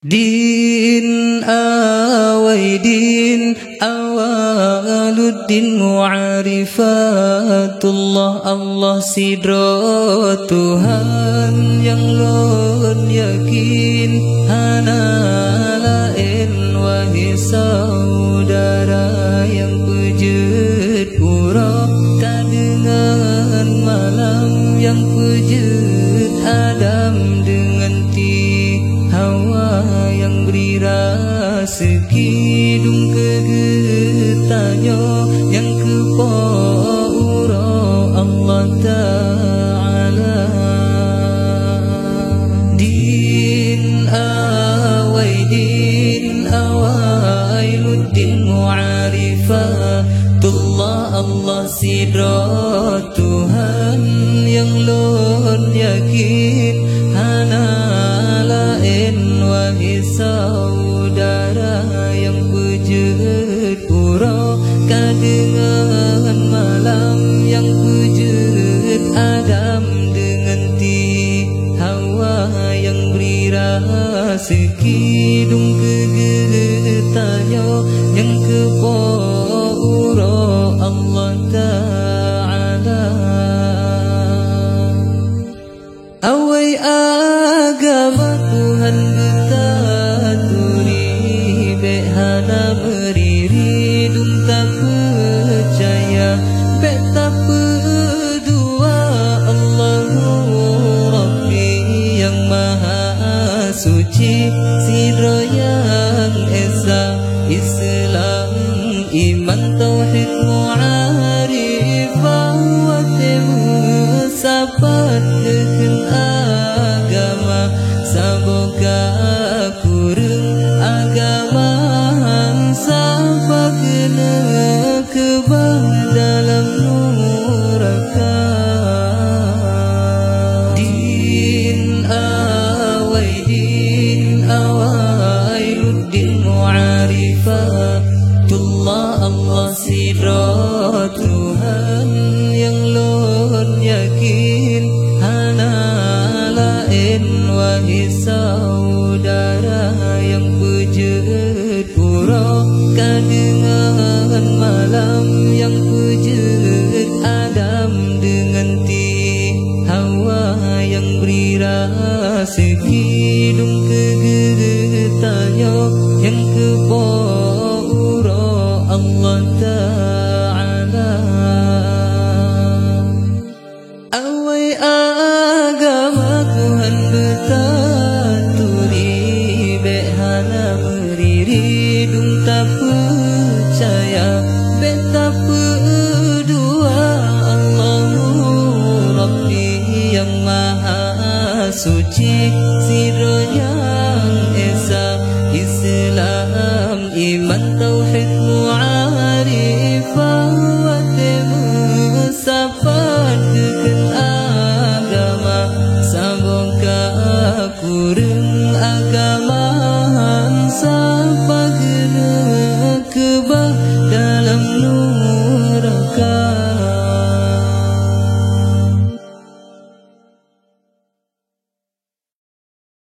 Din awai din awaluddin mu'arifatullah Allah sidro Tuhan yang lon yakin hana lain wahai saudara yang pejut pura kadengan malam yang pejut Adam dengan Hawa yang beri rezeki kegetanyo yang kepaura Allah Ta'ala din awailuddin mu'arifatullah Allah sidra Tuhan yang lon yakin hana wahai saudara yang pejut pura kadengan malam yang pejut Adam dengan Hawa yang beri rezeki kegetanyo yang kepaura Allah Ta'ala awai agama Tuhan betaturi behana meriri dum tak percaya bet tak berdua Allahu Rabbi yang maha suci sidro yang esa Islam iman tauhid mu'arifah wa sabat dengan agama saboga kurung agama sampai kena kebah dalam neraka din awailuddin mu'arifatullah Allah sidra Tuhan yang lon yakin hana lain wahai saudara yang pejut pura kadengan malam yang pejut Adam dengan Hawa yang beri rezeki kegetanyo yang kepaura Allah Ta'ala awai agama Tuhan betaturi behana meriri dum tak percaya bet tak berdua Allahu Rabbi yang maha suci